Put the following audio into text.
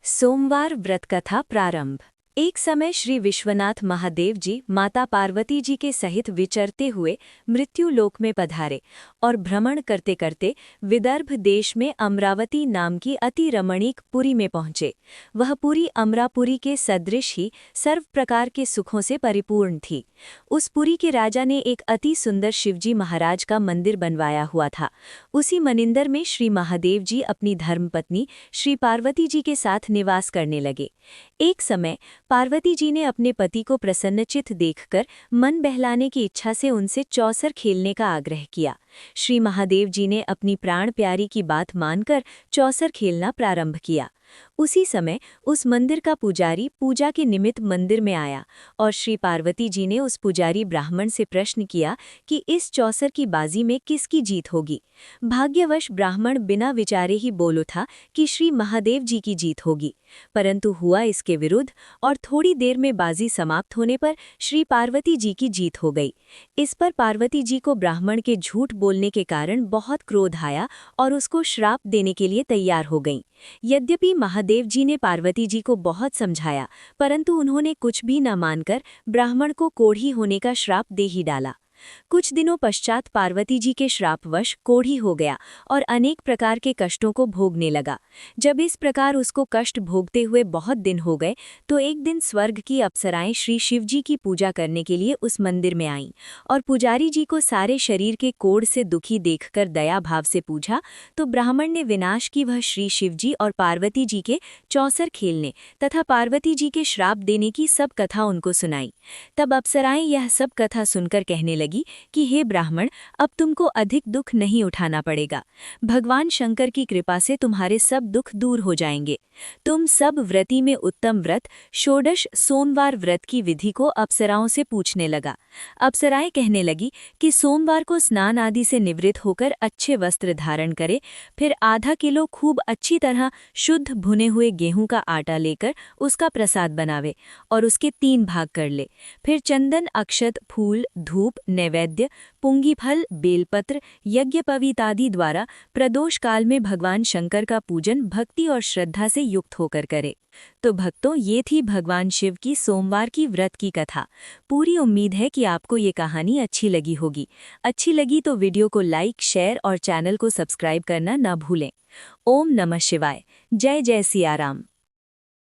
सोमवार व्रत कथा प्रारंभ। एक समय श्री विश्वनाथ महादेव जी माता पार्वती जी के सहित विचरते हुए मृत्यु लोक में पधारे और भ्रमण करते करते विदर्भ देश में अमरावती नाम की अति रमणीक पुरी में पहुंचे। वह पुरी अमरापुरी के सदृश ही सर्व प्रकार के सुखों से परिपूर्ण थी। उस पुरी के राजा ने एक अति सुंदर शिवजी महाराज का मंदिर बनवाया हुआ था। उसी मनिंदर में श्री महादेव जी अपनी धर्मपत्नी श्री पार्वती जी के साथ निवास करने लगे। एक समय पार्वती जी ने अपने पति को प्रसन्नचित्त देखकर मन बहलाने की इच्छा से उनसे चौसर खेलने का आग्रह किया। श्री महादेव जी ने अपनी प्राण प्यारी की बात मानकर चौसर खेलना प्रारंभ किया। उसी समय उस मंदिर का पुजारी पूजा के निमित्त मंदिर में आया और श्री पार्वती जी ने उस पुजारी ब्राह्मण से प्रश्न किया कि इस चौसर की बाजी में किसकी जीत होगी। भाग्यवश ब्राह्मण बिना विचारे ही बोल उठा कि श्री महादेव जी की जीत होगी, परंतु हुआ इसके विरुद्ध और थोड़ी देर में बाजी समाप्त होने पर श्री पार्वती जी की जीत हो गई। इस पर पार्वती जी को ब्राह्मण के झूठ बोलने के कारण बहुत क्रोध आया और उसको श्राप देने के लिए तैयार हो गईं। यद्यपि महादेव जी ने पार्वती जी को बहुत समझाया, परंतु उन्होंने कुछ भी न मानकर ब्राह्मण को कोढ़ी होने का श्राप दे ही डाला। कुछ दिनों पश्चात पार्वती जी के श्रापवश कोढ़ी हो गया और अनेक प्रकार के कष्टों को भोगने लगा। जब इस प्रकार उसको कष्ट भोगते हुए बहुत दिन हो गए तो एक दिन स्वर्ग की अप्सराएं श्री शिव जी की पूजा करने के लिए उस मंदिर में आईं और पुजारी जी को सारे शरीर के कोढ़ से दुखी देखकर दया भाव से पूछा तो ब्राह्मण ने विनाश की वह श्री शिव जी और पार्वती जी के चौसर खेलने तथा पार्वती जी के श्राप देने की सब कथा उनको सुनाई। तब अप्सराएं यह सब कथा सुनकर कहने लगी कि हे ब्राह्मण, अब तुमको अधिक दुख नहीं उठाना पड़ेगा। भगवान शंकर की कृपा से तुम्हारे सब दुख दूर हो जाएंगे। तुम सब व्रती में उत्तम व्रत षोडश सोमवार व्रत की विधि को अप्सराओं से पूछने लगा। अप्सराएं कहने लगी कि सोमवार को स्नान आदि से निवृत्त होकर अच्छे वस्त्र धारण करे, फिर आधा किलो खूब अच्छी तरह शुद्ध भुने हुए गेहूं का आटा लेकर उसका प्रसाद बनावे और उसके 3 भाग कर ले। फिर चंदन, अक्षत, फूल, धूप, नैवेद्य, पुंगी फल, बेलपत्र, यज्ञपवीत आदि द्वारा प्रदोष काल में भगवान शंकर का पूजन भक्ति और श्रद्धा से युक्त होकर करे। तो भक्तों, ये थी भगवान शिव की सोमवार की व्रत की कथा। पूरी उम्मीद है कि आपको ये कहानी अच्छी लगी होगी। अच्छी लगी तो वीडियो को लाइक, शेयर और चैनल को सब्सक्राइब करना न भूलें। ओम नमः शिवाय। जय जय सिया राम।